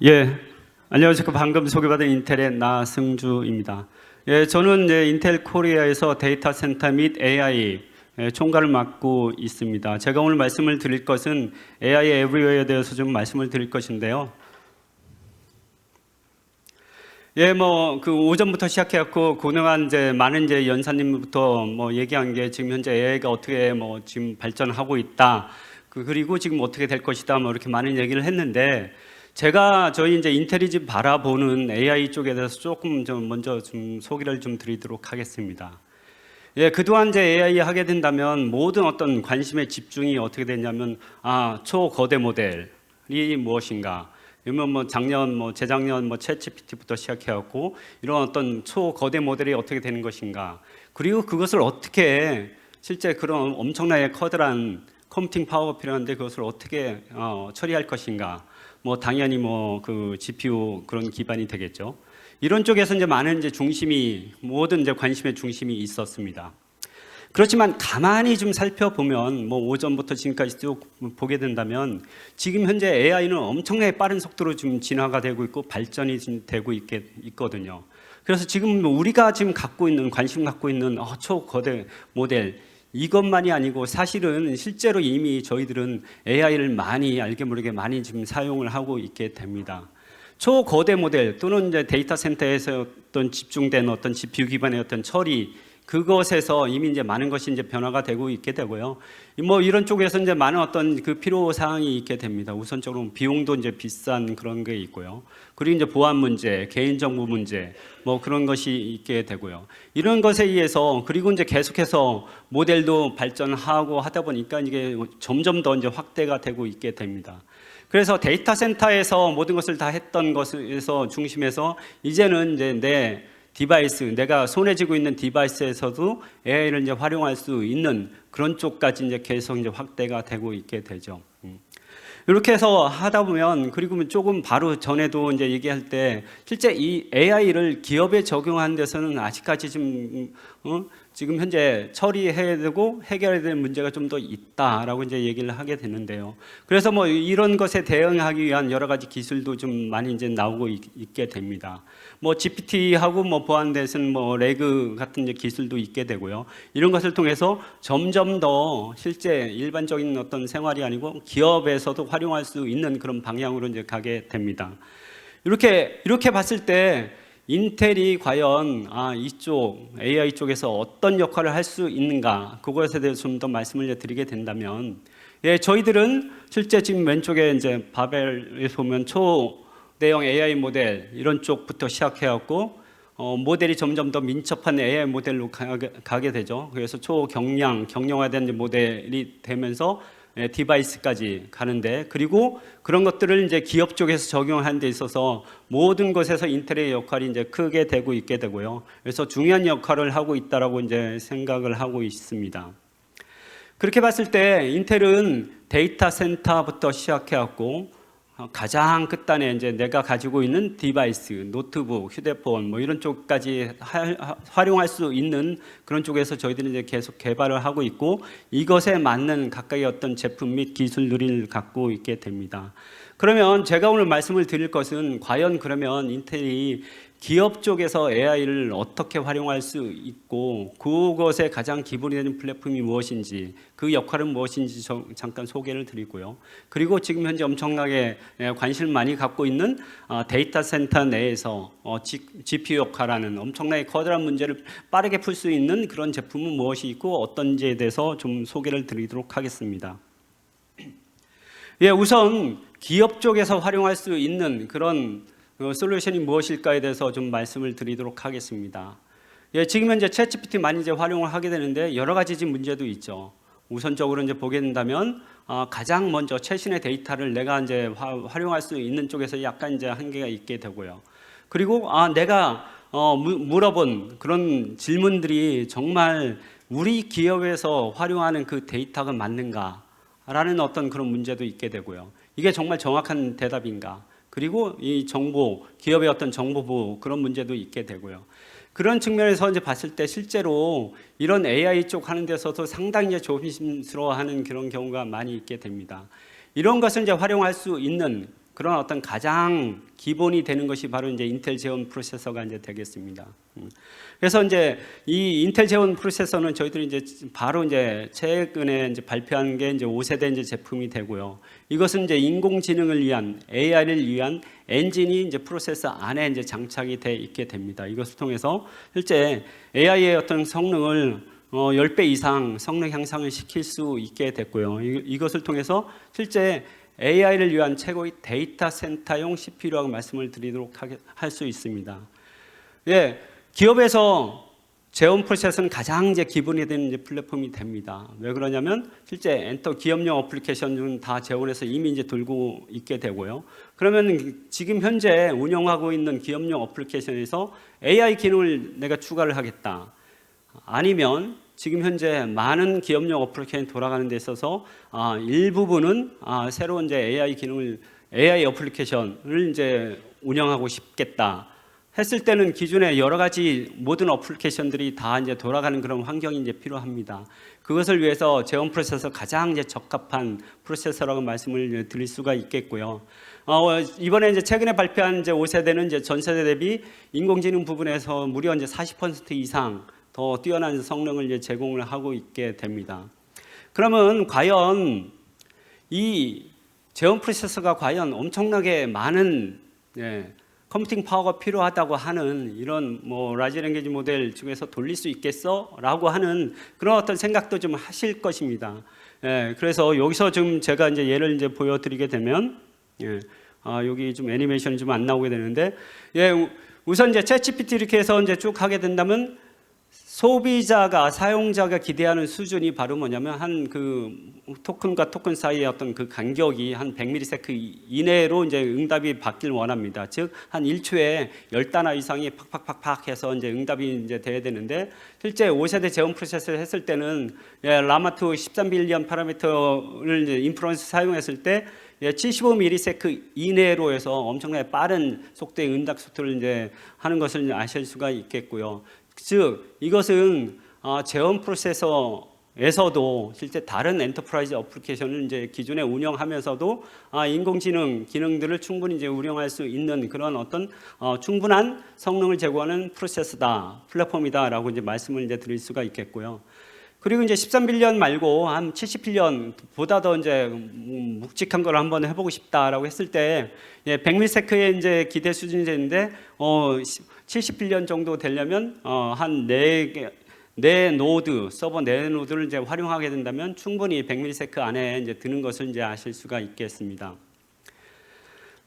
예, 안녕하십니까. 방금 소개받은 인텔의 나승주입니다. 예, 저는 인텔 코리아에서 데이터 센터 및 AI 총괄을 맡고 있습니다. 제가 오늘 말씀을 드릴 것은 AI 에브리웨어에 대해서 좀 말씀을 드릴 것인데요. 예, 그 오전부터 시작해갖고 그동안 많은 연사님부터 얘기한 게 지금 현재 AI가 어떻게 지금 발전하고 있다. 그리고 지금 어떻게 될 것이다. 이렇게 많은 얘기를 했는데 제가 저희 인텔리집 바라보는 AI 쪽에 대해서 조금 먼저 소개를 드리도록 하겠습니다. 예, 그동안 AI 하게 된다면 모든 어떤 관심의 집중이 어떻게 되냐면 초거대 모델이 무엇인가? 그러면 작년 재작년 챗GPT부터 시작해갖고 이런 어떤 초거대 모델이 어떻게 되는 것인가? 그리고 그것을 어떻게 실제 그런 엄청나게 커다란 컴퓨팅 파워가 필요한데 그것을 어떻게 처리할 것인가? 당연히 그 GPU 그런 기반이 되겠죠. 이런 쪽에서 많은 중심이 모든 관심의 중심이 있었습니다. 그렇지만 가만히 좀 살펴보면 오전부터 지금까지 쭉 보게 된다면 지금 현재 AI는 엄청나게 빠른 속도로 지금 진화가 되고 있고 발전이 되고 있거든요. 그래서 지금 우리가 지금 관심 갖고 있는 초거대 모델 이것만이 아니고 사실은 실제로 이미 저희들은 AI를 많이 알게 모르게 많이 지금 사용을 하고 있게 됩니다. 초거대 모델 또는 데이터 센터에서 어떤 집중된 어떤 GPU 기반의 어떤 처리 그것에서 이미 많은 것이 변화가 되고 있게 되고요. 이런 쪽에서 많은 어떤 그 필요 사항이 있게 됩니다. 우선적으로 비용도 비싼 그런 게 있고요. 그리고 보안 문제, 개인정보 문제, 그런 것이 있게 되고요. 이런 것에 의해서 그리고 계속해서 모델도 발전하고 하다 보니까 이게 점점 더 확대가 되고 있게 됩니다. 그래서 데이터 센터에서 모든 것을 다 했던 것에서 중심에서 이제는 내 디바이스, 내가 손에 쥐고 있는 디바이스에서도 AI를 활용할 수 있는 그런 쪽까지 계속 확대가 되고 있게 되죠. 이렇게 해서 하다 보면 그리고 조금 바로 전에도 얘기할 때 실제 이 AI를 기업에 적용하는 데서는 아직까지 지금 현재 처리해야 되고 해결해야 될 문제가 좀 더 있다라고 얘기를 하게 되는데요. 그래서 이런 것에 대응하기 위한 여러 가지 기술도 좀 많이 나오고 있게 됩니다. GPT하고 보안돼서는 레그 같은 가지도 있게 되고요. 이런 것을 통해서 점점 더 실제 일반적인 어떤 생활이 아니고 기업에서도 활용할 수 있는 그런 방향으로 가게 됩니다. 이렇게 봤을 때 인텔이 과연 이쪽 AI 쪽에서 어떤 역할을 할 수 있는가 그것에 대해서 좀 더 말씀을 드리게 된다면 저희들은 실제 지금 왼쪽에 바벨에 보면 초대형 AI 모델 이런 쪽부터 시작해갖고 모델이 점점 더 민첩한 AI 모델로 가게 되죠. 그래서 경량화된 모델이 되면서 디바이스까지 가는데 그리고 그런 것들을 기업 쪽에서 적용하는 데 있어서 모든 것에서 인텔의 역할이 크게 되고 있게 되고요. 그래서 중요한 역할을 하고 있다라고 생각을 하고 있습니다. 그렇게 봤을 때 인텔은 데이터 센터부터 시작해갖고 가장 끝단에 내가 가지고 있는 디바이스, 노트북, 휴대폰 이런 쪽까지 활용할 수 있는 그런 쪽에서 저희들이 계속 개발을 하고 있고 이것에 맞는 각각의 어떤 제품 및 기술들을 갖고 있게 됩니다. 그러면 제가 오늘 말씀을 드릴 것은 과연 그러면 인텔이 기업 쪽에서 AI를 어떻게 활용할 수 있고 그것의 가장 기본이 되는 플랫폼이 무엇인지 그 역할은 무엇인지 잠깐 소개를 드리고요. 그리고 지금 현재 엄청나게 관심을 많이 갖고 있는 데이터 센터 내에서 GPU 역할하는 엄청나게 커다란 문제를 빠르게 풀 수 있는 그런 제품은 무엇이 있고 어떤지에 대해서 좀 소개를 드리도록 하겠습니다. 우선 기업 쪽에서 활용할 수 있는 그런 솔루션이 무엇일까에 대해서 좀 말씀을 드리도록 하겠습니다. 지금 현재 챗GPT 많이 활용을 하게 되는데 여러 가지 문제도 있죠. 우선적으로 보게 된다면 가장 먼저 최신의 데이터를 내가 활용할 수 있는 쪽에서 약간 한계가 있게 되고요. 그리고 내가 물어본 그런 질문들이 정말 우리 기업에서 활용하는 그 데이터가 맞는가라는 어떤 그런 문제도 있게 되고요. 이게 정말 정확한 대답인가? 그리고 이 기업의 어떤 정보보호 그런 문제도 있게 되고요. 그런 측면에서 봤을 때 실제로 이런 AI 쪽 하는 데서도 상당히 조심스러워하는 그런 경우가 많이 있게 됩니다. 이런 것을 활용할 수 있는 그런 어떤 가장 기본이 되는 것이 바로 이제 인텔 제온 프로세서가 이제 되겠습니다. 그래서 이제 이 인텔 제온 프로세서는 저희들이 이제 바로 이제 최근에 이제 발표한 게 이제 5세대 이제 제품이 되고요. 이것은 이제 인공지능을 위한 AI를 위한 엔진이 이제 프로세서 안에 이제 장착이 돼 있게 됩니다. 이것을 통해서 실제 AI의 어떤 성능을 10배 이상 성능 향상을 시킬 수 있게 됐고요. 이것을 통해서 실제 AI를 위한 최고의 데이터 센터용 CPU라고 말씀을 드리도록 할 수 있습니다. 예, 기업에서 제온 프로세서는 가장 이제 기본이 되는 이제 플랫폼이 됩니다. 왜 그러냐면 실제 엔터 기업용 어플리케이션은 다 제온해서 이미 이제 돌고 있게 되고요. 그러면 지금 현재 운영하고 있는 기업용 어플리케이션에서 AI 기능을 내가 추가를 하겠다. 아니면 지금 현재 많은 기업용 어플리케이션이 돌아가는 데 있어서 일부분은 새로운 이제 AI 어플리케이션을 이제 운영하고 싶겠다 했을 때는 기존의 여러 가지 모든 어플리케이션들이 다 이제 돌아가는 그런 환경이 이제 필요합니다. 그것을 위해서 제온 프로세서 가장 이제 적합한 프로세서라고 말씀을 드릴 수가 있겠고요. 이번에 이제 최근에 발표한 이제 5세대는 이제 전 세대 대비 인공지능 부분에서 무려 이제 40% 이상 더 뛰어난 성능을 이제 제공을 하고 있게 됩니다. 그러면 과연 이 제온 프로세서가 과연 엄청나게 많은 컴퓨팅 파워가 필요하다고 하는 이런 뭐 라지 랭귀지 모델 중에서 돌릴 수 있겠어라고 하는 그런 어떤 생각도 좀 하실 것입니다. 그래서 여기서 좀 제가 이제 예를 이제 보여드리게 되면 여기 좀 애니메이션이 좀 안 나오게 되는데 우선 이제 챗GPT 이렇게 해서 이제 쭉 하게 된다면 소비자가 사용자가 기대하는 수준이 바로 뭐냐면 한 그 토큰과 토큰 사이의 어떤 그 간격이 한 100ms 이내로 이제 응답이 받길 원합니다. 즉 한 1초에 10단어 이상이 팍팍팍팍 해서 이제 응답이 이제 돼야 되는데 실제 5세대 제온 프로세서를 했을 때는 라마2 13빌리언 파라미터를 이제 인프런스 사용했을 때 75ms 이내로 해서 엄청나게 빠른 속도의 응답 속도를 이제 하는 것을 아실 수가 있겠고요. 즉 이것은 제온 프로세서에서도 실제 다른 엔터프라이즈 어플리케이션을 이제 기존에 운영하면서도 인공지능 기능들을 충분히 이제 운영할 수 있는 그런 어떤 충분한 성능을 제공하는 프로세서다, 플랫폼이다라고 이제 말씀을 이제 드릴 수가 있겠고요. 그리고 이제 13빌리언 말고 한 70빌리언보다 더 이제 묵직한 걸 한번 해보고 싶다라고 했을 때 100ms의 이제 기대 수준이 되는데 70빌리언 정도 되려면 한 4 노드 서버 4노드를 이제 활용하게 된다면 충분히 100ms 안에 이제 드는 것을 이제 아실 수가 있겠습니다.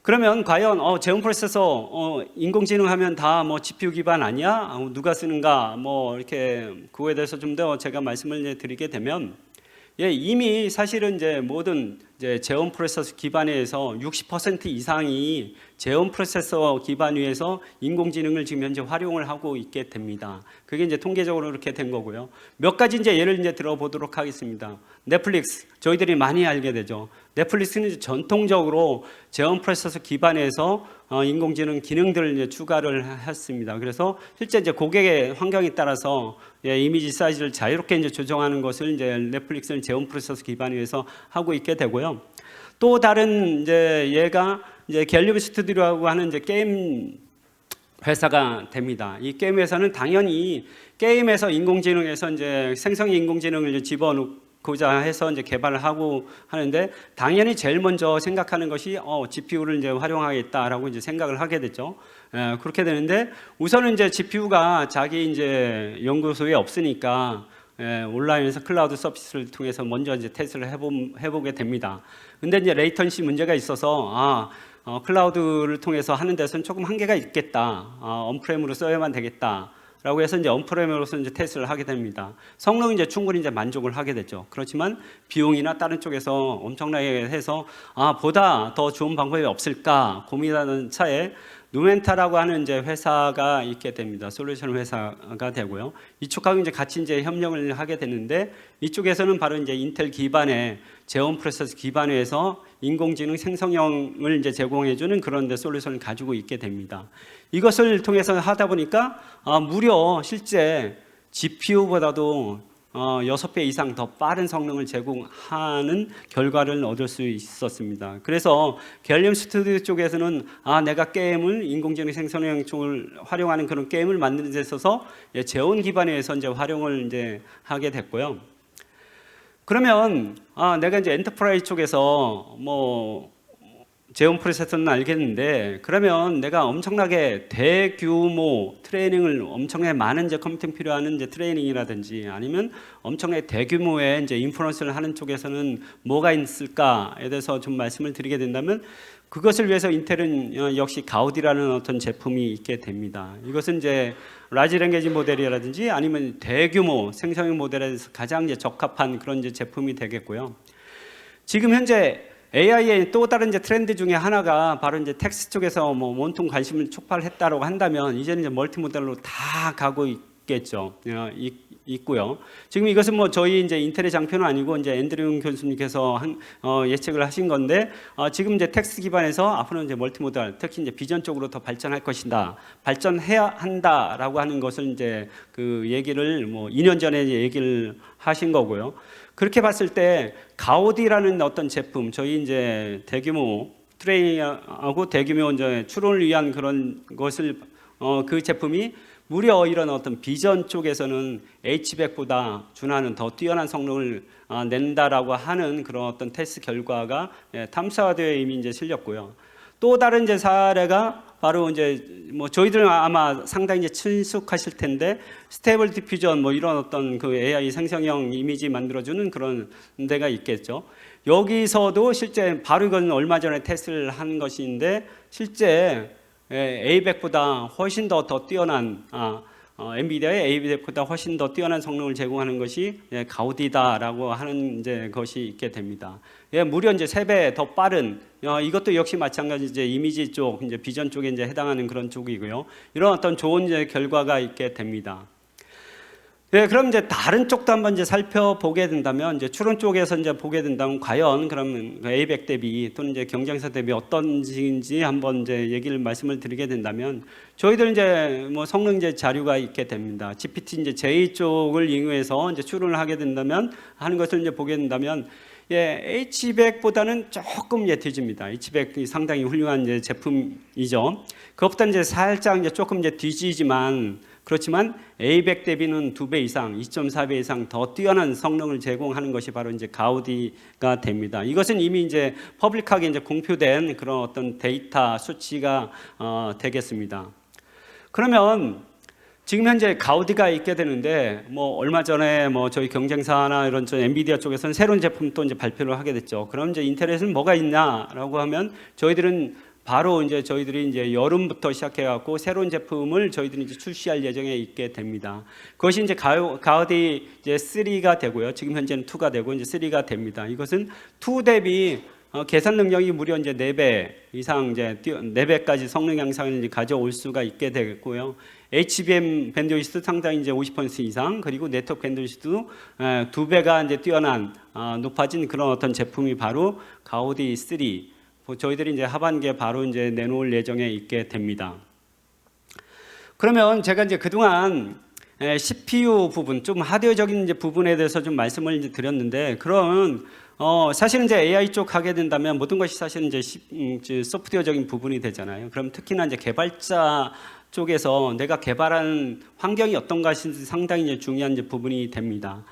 그러면 과연 제온 프로세서 인공지능 하면 다 뭐 GPU 기반 아니야? 누가 쓰는가? 뭐 이렇게 그거에 대해서 좀 더 제가 말씀을 드리게 되면 이미 사실은 이제 모든 이제 제온 프로세서 기반에서 60% 이상이 제온 프로세서 기반 위에서 인공지능을 지금 현재 활용을 하고 있게 됩니다. 그게 이제 통계적으로 이렇게 된 거고요. 몇 가지 이제 예를 이제 들어보도록 하겠습니다. 넷플릭스 저희들이 많이 알게 되죠. 넷플릭스는 전통적으로 제온 프로세서 기반에서 인공지능 기능들을 이제 추가를 했습니다. 그래서 실제 이제 고객의 환경에 따라서 이미지 사이즈를 자유롭게 이제 조정하는 것을 이제 넷플릭스는 제온 프로세서 기반 위에서 하고 있게 되고요. 또 다른 이제 얘가 이제 갤리브 스튜디오라고 하는 이제 게임 회사가 됩니다. 이 게임 회사는 당연히 게임에서 인공지능에서 이제 생성의 인공지능을 이제 집어넣고자 해서 이제 개발을 하고 하는데 당연히 제일 먼저 생각하는 것이 GPU를 이제 활용하겠다라고 이제 생각을 하게 됐죠. 그렇게 되는데 우선은 이제 GPU가 자기 이제 연구소에 없으니까 온라인에서 클라우드 서비스를 통해서 먼저 이제 테스트를 해보게 됩니다. 근데 이제 레이턴시 문제가 있어서 클라우드를 통해서 하는 데서는 조금 한계가 있겠다. 언프레임으로 써야만 되겠다. 라고 해서 이제 언프레임으로서 이제 테스트를 하게 됩니다. 성능은 이제 충분히 이제 만족을 하게 되죠. 그렇지만 비용이나 다른 쪽에서 엄청나게 해서 보다 더 좋은 방법이 없을까 고민하는 차에 누멘타라고 하는 이제 회사가 있게 됩니다. 솔루션 회사가 되고요. 이쪽하고 이제 같이 이제 협력을 하게 되는데 이쪽에서는 바로 이제 인텔 기반의 제온 프로세서 기반에서 인공지능 생성형을 이제 제공해주는 그런 데 솔루션을 가지고 있게 됩니다. 이것을 통해서 하다 보니까 무려 실제 GPU보다도 6배 이상 더 빠른 성능을 제공하는 결과를 얻을 수 있었습니다. 그래서 갤리움 스튜디오 쪽에서는 내가 게임을 인공지능 생성형 쪽을 활용하는 그런 게임을 만드는 데 있어서 재원 기반에서 이제 활용을 이제 하게 됐고요. 그러면 내가 이제 엔터프라이즈 쪽에서 뭐 재원 프로세서는 알겠는데, 그러면 내가 엄청나게 대규모 트레이닝을 엄청나게 많은 이제 컴퓨팅 필요한 이제 트레이닝이라든지 아니면 엄청나게 대규모의 이제 인퍼런스를 하는 쪽에서는 뭐가 있을까에 대해서 좀 말씀을 드리게 된다면, 그것을 위해서 인텔은 역시 가우디라는 어떤 제품이 있게 됩니다. 이것은 이제 라지 랭귀지 모델이라든지 아니면 대규모 생성형 모델에서 가장 이제 적합한 그런 이제 제품이 되겠고요. 지금 현재 AI의 또 다른 이제 트렌드 중에 하나가 바로 이제 텍스트 쪽에서 뭐 온통 관심을 촉발했다라고 한다면, 이제는 이제 멀티 모델로 다 가고 있겠죠. 있고요. 지금 이것은 뭐 저희 이제 인텔의 장표는 아니고 이제 앤드류 교수님께서 예측을 하신 건데, 지금 이제 텍스트 기반에서 앞으로는 이제 멀티 모델, 특히 이제 비전 쪽으로 더 발전할 것이다, 발전해야 한다라고 하는 것을 이제 그 얘기를 뭐 2년 전에 얘기를 하신 거고요. 그렇게 봤을 때 가우디라는 어떤 제품, 저희 이제 대규모 트레이닝하고 대규모 이제 추론을 위한 그런 것을 그 제품이 무려 이런 어떤 비전 쪽에서는 H100보다 준하는 더 뛰어난 성능을 낸다라고 하는 그런 어떤 테스트 결과가 탐사되어 이미 이제 실렸고요. 또 다른 이제 사례가 바로 이제 뭐 저희들은 아마 상당히 이제 친숙하실 텐데, 스테이블 디퓨전 뭐 이런 어떤 그 AI 생성형 이미지 만들어주는 그런 데가 있겠죠. 여기서도 실제 바로 이건 얼마 전에 테스트를 한 것인데, 실제 A100보다 훨씬 더 뛰어난 엔비디아의 A100보다 훨씬 더 뛰어난 성능을 제공하는 것이 가우디다라고 하는 이제 것이 있게 됩니다. 무려 이제 3배 더 빠른, 이것도 역시 마찬가지 이제 이미지 쪽, 이제 비전 쪽에 이제 해당하는 그런 쪽이고요. 이런 어떤 좋은 이제 결과가 있게 됩니다. 그럼 이제 다른 쪽도 한번 이제 살펴보게 된다면, 이제 추론 쪽에서 이제 보게 된다면 과연 그러면 A100 대비 또는 이제 경쟁사 대비 어떤지 한번 이제 얘기를 말씀을 드리게 된다면, 저희들 이제 뭐 성능 이제 자료가 있게 됩니다. GPT 이제 J 쪽을 이용해서 이제 추론을 하게 된다면 하는 것을 이제 보게 된다면, H100보다는 조금 뒤집니다. H100이 상당히 훌륭한 이제 제품이죠. 그것보다 이제 살짝 이제 조금 이제 뒤지지만, 그렇지만 A100 대비는 2배 이상, 2.4배 이상 더 뛰어난 성능을 제공하는 것이 바로 이제 가우디가 됩니다. 이것은 이미 이제 퍼블릭하게 이제 공표된 그런 어떤 데이터 수치가 되겠습니다. 그러면 지금 현재 가우디가 있게 되는데, 뭐 얼마 전에 뭐 저희 경쟁사나 이런 엔비디아 쪽에서는 새로운 제품 또 이제 발표를 하게 됐죠. 그럼 이제 인텔에서는 뭐가 있냐라고 하면, 저희들은 바로 이제 저희들이 이제 여름부터 시작해갖고 새로운 제품을 저희들이 이제 출시할 예정에 있게 됩니다. 그것이 이제 가우디 이제 3가 되고요. 지금 현재는 2가 되고 이제 3가 됩니다. 이것은 2 대비 계산 능력이 무려 이제 4배 이상 이제 4배까지 성능 향상을 가져올 수가 있게 되겠고요. HBM 밴드위스 상당히 이제 50% 이상, 그리고 네트워크 밴드위스도 2배가 이제 뛰어난 높아진 그런 어떤 제품이 바로 가우디 3. 저희들이 이제 하반기에 바로 이제 내놓을 예정에 있게 됩니다. 그러면 제가 이제 그동안 CPU 부분, 좀 하드웨어적인 이제 부분에 대해서 좀 말씀을 이제 드렸는데, 그런 사실은 이제 AI 쪽 가게 된다면 모든 것이 사실은 이제 소프트웨어적인 부분이 되잖아요. 그럼 특히나 이제 개발자 쪽에서 내가 개발하는 환경이 어떤가 상당히 이제 중요한 이제 부분이 됩니다.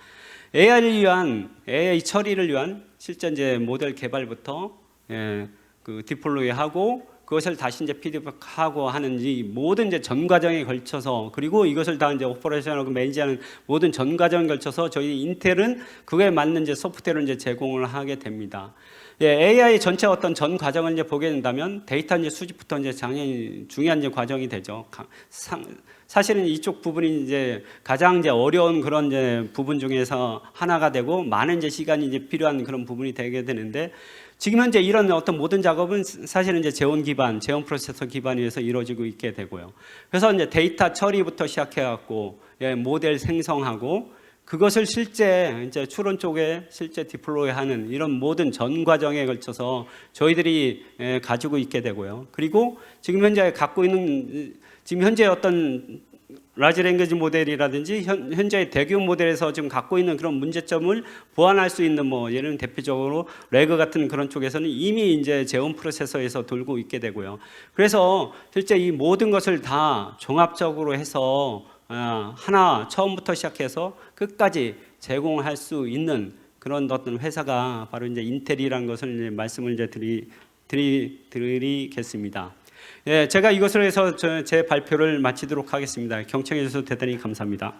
AI를 위한 AI 처리를 위한 실제 이제 모델 개발부터 그 디플로이하고 그것을 다시 이제 피드백하고 하는 이 모든 이제 전 과정에 걸쳐서, 그리고 이것을 다 이제 오퍼레이션하고 매니지하는 모든 전 과정에 걸쳐서 저희 인텔은 그거에 맞는 이제 소프트웨어를 이제 제공을 하게 됩니다. AI 전체 어떤 전 과정을 이제 보게 된다면 데이터 이제 수집부터 이제 중요한 이제 과정이 되죠. 사실은 이쪽 부분이 이제 가장 이제 어려운 그런 이제 부분 중에서 하나가 되고, 많은 이제 시간이 이제 필요한 그런 부분이 되게 되는데, 지금 현재 이런 어떤 모든 작업은 사실은 이제 재원 기반, 재원 프로세서 기반 위에서 이루어지고 있게 되고요. 그래서 이제 데이터 처리부터 시작해갖고 모델 생성하고, 그것을 실제 이제 추론 쪽에 실제 디플로이하는 이런 모든 전 과정에 걸쳐서 저희들이 가지고 있게 되고요. 그리고 지금 현재 갖고 있는, 지금 현재 어떤 라지 랭귀지 모델이라든지 현재 대규모 모델에서 지금 갖고 있는 그런 문제점을 보완할 수 있는 뭐 예를 들면 대표적으로 레그 같은 그런 쪽에서는 이미 이제 제온 프로세서에서 돌고 있게 되고요. 그래서 실제 이 모든 것을 다 종합적으로 해서 하나 처음부터 시작해서 끝까지 제공할 수 있는 그런 어떤 회사가 바로 이제 인텔이라는 것을 이제 말씀을 이제 드리겠습니다. 예, 제가 이것을 해서 제 발표를 마치도록 하겠습니다. 경청해 주셔서 대단히 감사합니다.